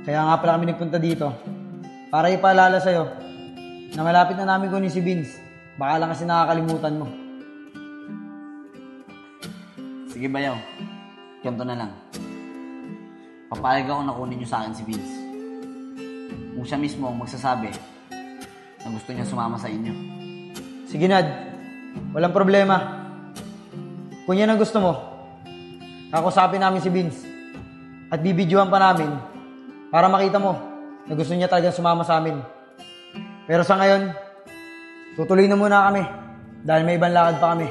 Kaya nga pala kami nagpunta dito. Para ipaalala sa'yo na malapit na namin kunin si Vince. Baka lang kasi nakakalimutan mo. Sige bayaw, ganito na lang. Papayag ako na kunin niyo sa akin si Vince. Kung siya mismo ang magsasabi na gusto niya sumama sa inyo. Sige, Nad. Walang problema. Kung yan ang gusto mo, kakusapin namin si Vince. At bibidyohan pa namin para makita mo na gusto niya talagang sumama sa amin. Pero sa ngayon, tutuloy na muna kami dahil may ibang lakad pa kami.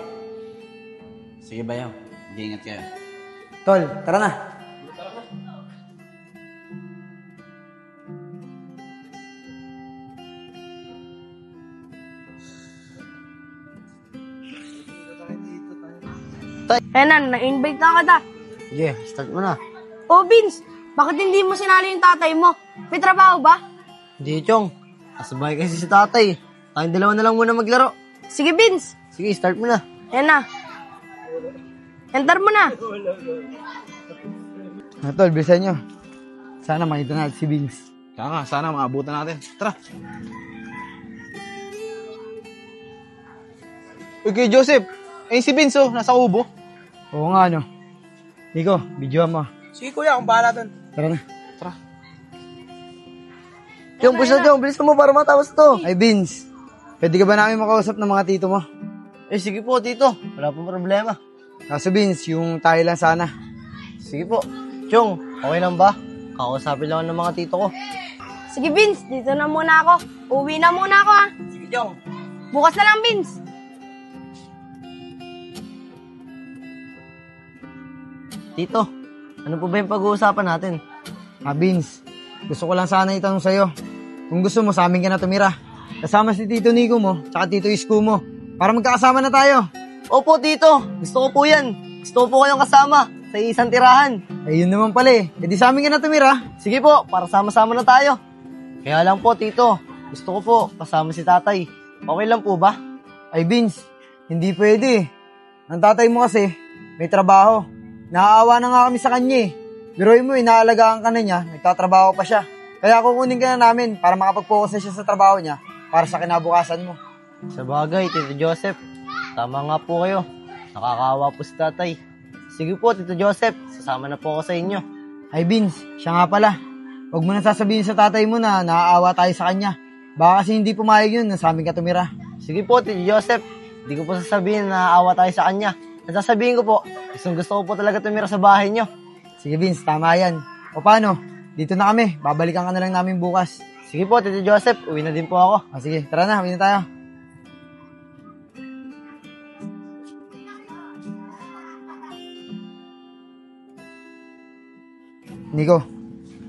Sige bayaw, mag-iingat kayo. Tol, tara na. Renan, na-invite na kita. Sige, start mo na. Oh, Vince, bakit hindi mo sinali yung tatay mo? May trabaho ba? Hindi, Chong. Kasabay kasi si tatay. Tayong dalawa na lang muna maglaro. Sige, Vince. Sige, start mo na. Yan na. Enter mo na. Tol, bilisan nyo. Sana makita natin si Vince. Kaya nga, sana maabutan natin. Tara. Okay, Joseph. Eh, si Vince, nasa kubo. Oo nga, no. Nico, videohan mo. Sige, kuya, akong bahala doon. Tara na. Chong, push na, Chong. Bilisan mo para matapos to. Ay, Vince. Pwede ka ba namin makausap ng mga tito mo? Eh, sige po, tito. Wala pong problema. Kaso, Vince, yung tayo lang sana. Sige po. Chong, okay lang ba? Kakausapin lang ako ng mga tito ko. Sige, Vince, dito na muna ako. Uwi na muna ako, ha. Sige, Chong. Bukas na lang, Vince. Tito, ano po ba yung pag-uusapan natin? Vince, gusto ko lang sana itanong sa'yo. Kung gusto mo, sa amin ka na tumira. Kasama si Tito Nico mo, tsaka Tito Isko mo. Para magkakasama na tayo. Opo, tito. Gusto ko po yan. Gusto ko po kayong kasama sa isang tirahan. Ayun naman pala eh. E di sa amin ka na tumira. Sige po, para sama-sama na tayo. Kaya lang po, tito. Gusto ko po kasama si tatay. Okay lang po ba? Ay, Vince, hindi pwede. Ang tatay mo kasi, may trabaho. Naaawa na nga kami sa kanya eh. Biruin mo, inaalagaan ka na niya, nagtatrabaho pa siya. Kaya kukunin ka na namin para makapag-focus na siya sa trabaho niya para sa kinabukasan mo. Sa bagay, Tito Joseph. Tama nga po kayo. Nakakaawa po si tatay. Sige po, Tito Joseph. Sasama na po ako sa inyo. Ay, Vince, siya nga pala. Huwag mo na sasabihin sa tatay mo na naaawa tayo sa kanya. Baka kasi hindi pumayag yun na sa amin ka tumira. Sige po, Tito Joseph. Hindi ko po sasabihin na naawa tayo sa kanya. Ang sasabihin ko po, gusto ko po talaga tumira sa bahay nyo. Sige, Vince, tama yan. O paano? Dito na kami. Babalikan ka na lang namin bukas. Sige po, Tito Joseph. Uwi na din po ako. O sige, tara na. Uwi na tayo. Nico,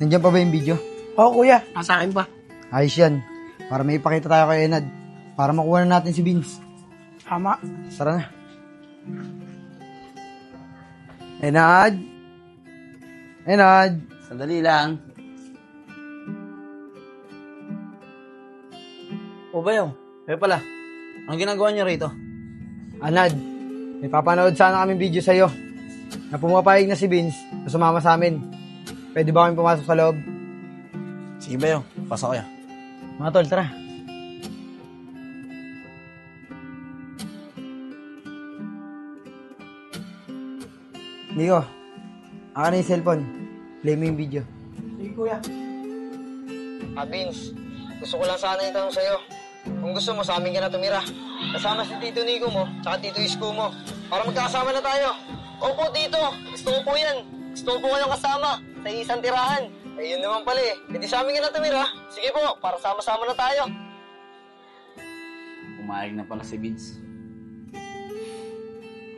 nandiyan pa ba yung video? Oo, kuya. Nasa akin pa. Ayos yan. Para may ipakita tayo kay Enad. Para makuha na natin si Vince. Tama. Tara na. Enad? Enad? Sandali lang. O bayaw, kaya pala. Anong ginagawa niyo rito? Enad, may papanood sana kaming video sa'yo. Na pumapayag na si Vince na sumama sa amin. Pwede ba kami pumasok sa loob? Sige bayaw, pasok kaya. Mga tol, tara. Nico, akin na yung cellphone. Play mo yung video. Sige kuya. Vince, gusto ko lang sana itanong sa'yo. Kung gusto mo, sa amin ka na tumira. Kasama si Tito Nico mo, tsaka Tito Isko mo. Para magkakasama na tayo. Opo, Tito. Gusto ko po yan. Gusto ko po kayong kasama sa isang tirahan. Ayun naman pala eh. E di sa amin ka na tumira. Sige po, para sama-sama na tayo. Pumayag na pala si Vince.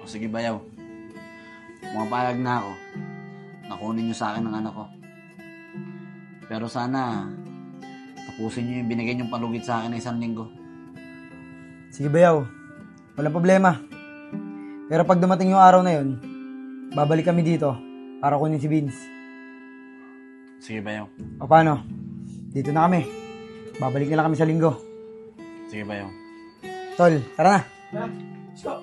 O sige bayaw. Pumapayag na ako. Nakunin niyo sa akin ng anak ko. Pero sana, tapusin niyo yung binigay niyong palugit sa akin na 1 linggo. Sige bayaw, walang problema. Pero pag dumating yung araw na yun, babalik kami dito para kunin si Vince. Sige bayaw. O paano? Dito na kami. Babalik na lang kami sa linggo. Sige bayaw. Tol, tara na. Let's go.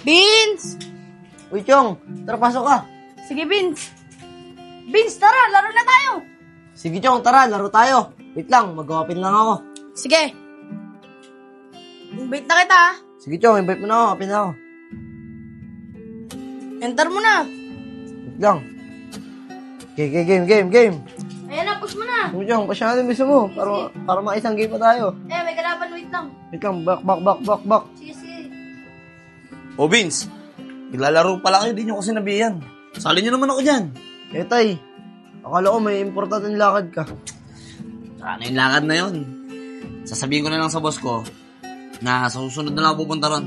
Vince! Uy, Chong, tara pasok ka. Sige, Vince. Vince, tara, laro na tayo. Sige, Chong, tara, laro tayo. Wait lang, mag-open lang ako. Sige. Invite na kita, ha? Sige, Chong, invite mo na ako, open na ako. Enter mo na. Wait lang. Okay, game. Ayan na, push mo na. Sige, Chong, pasya natin gusto mo, para maisang game pa tayo. May kalaban, wait lang. Wait lang, back. Sige, sige. O Vince, naglalaro pala kayo, di nyo ko sinabihan. Sali nyo naman ako dyan. Eh, tay, akala ko may importanteng lakad ka. Saka na yung lakad na yun. Sasabihin ko na lang sa boss ko na sa susunod na lang ako pupunta ron.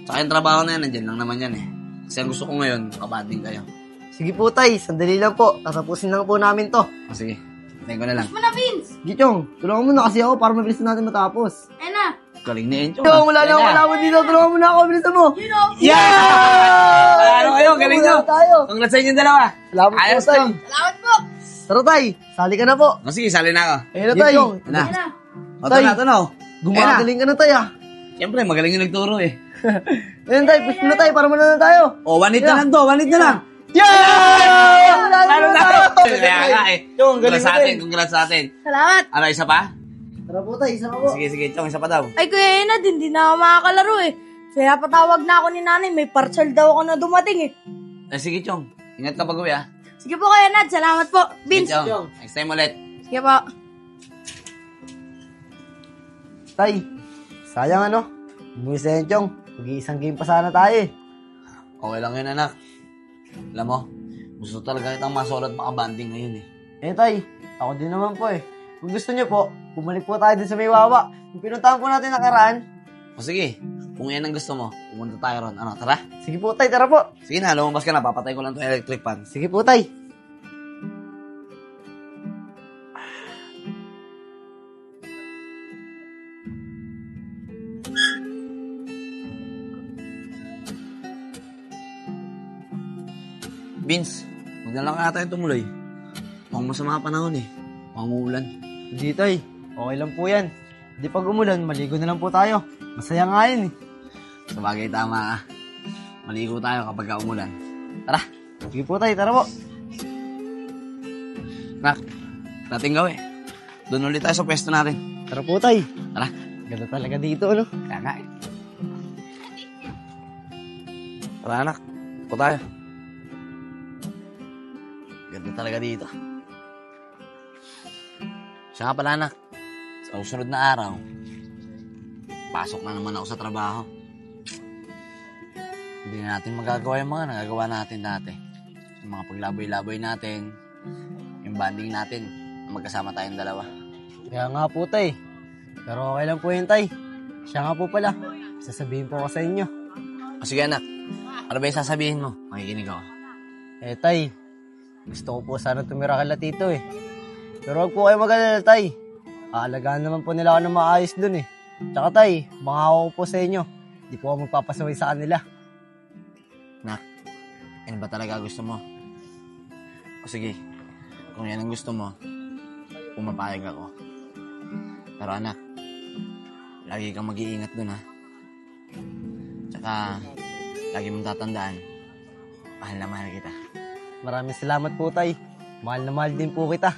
Saka yung trabaho na yan, nandyan lang naman yan eh. Kasi ang gusto ko ngayon, makabanding kayo. Sige po, tay, sandali lang po. Tatapusin lang po namin to. O sige, hintayin ko na lang. Push mo na, Vince. Sige, Chong, tulungan mo na kasi ako para mabilis natin matapos. Ayan na. Galing na yun, Chong. Chong, wala na akong kalaban dito. Tulungan mo na ako, bilisan mo. You know. Yeah! Ano kayo, galing nyo. Wala tayo. Congrats sa inyong dalawa. Salamat po, Ayos tay. to. Salamat po. Tara, tay, sali ka na po. O sige, sali na ako. Ayun na, tay. Ano? Ayan na. O, ito na, ito na. Gumagaling ka na, tay, ah. Siyempre, magaling yung nagturo eh. Ayun, tay, push mo na, tay, para muna na tayo. O, 1 hit na lang to, 1 hit na lang. Yeah! Lalo na tayo. Kaya nga eh. Chong, galing Congrats sa mo atin, din. congrats sa atin. Salamat. Ano, isa pa? Tara po, tay, isa ka po. Sige, Chong, isa pa daw. Ay, Kuya Enad, hindi na ako makakalaro eh. Kaya patawag na ako ni nanay, may parcel daw ako na dumating eh. Sige, Chong. Ingat ka pag-uwi ah. Sige po, Kuya Enad, salamat po. Vince. Sige, Chong. Next time ulit. Sige po. Tay, sayang ano? Bumisa yan, Chong. Mag-iisang game pa sana tayo eh. Okay lang yun, anak. Alam mo, gusto talaga kitang masolot makabanding ngayon eh. Eh, tay, ako din naman po eh. Kung gusto niyo po, bumalik po tayo din sa may wawa. Yung pinuntahan po natin nakaraan. O sige, kung yan ang gusto mo, pumunta tayo ron. Ano, tara? Sige po, tay, tara po. Sige na, lumabas ka na. Papatay ko lang itong electric fan. Sige po, tay. Vince, huwag na lang kaya tayo tumuloy. Mukhang masama panahon eh. Mukhang uulan. Hindi, tay. Okay lang po yan. Hindi pag umulan, maligo na lang po tayo. Masaya nga yun eh. Sabagay, tama ah. Maligo tayo kapag umulan. Tara, Sige po, tay, tara po. nak. Nating gawin. Doon ulit tayo sa pwesto natin. Tara po, tay. Tara. Ganda talaga dito, ano? Kaya nga eh. Tara, anak. Po tayo. Ganda talaga dito. Siya nga pala, anak. Sa susunod na araw, pasok na naman ako sa trabaho. Hindi na natin magagawa yung mga nagagawa natin dati. Yung mga paglaboy-laboy natin, yung banding natin, na magkasama tayong dalawa. Kaya nga po, tay. Pero okay lang po yun, tay. Siya nga po pala. Sasabihin po ako sa inyo. O sige, anak. Ano ba yung sasabihin mo? Makikinig ako. Eh, tay. Gusto ko po sana tumira kala tito eh. Pero huwag po kayo mag-alala, tay. Aalagaan naman po nila ako ng maayos dun eh. Tsaka, tay, mangako ko po sa inyo. Di po ako magpapasaway sa kanila. Nak, ano ba talaga gusto mo? O sige, kung yan ang gusto mo, pumapayag ako. Pero anak, lagi kang mag-iingat dun ha. Tsaka, lagi mong tatandaan, mahal na mahal kita. Maraming salamat po, tay. Mahal na mahal din po kita.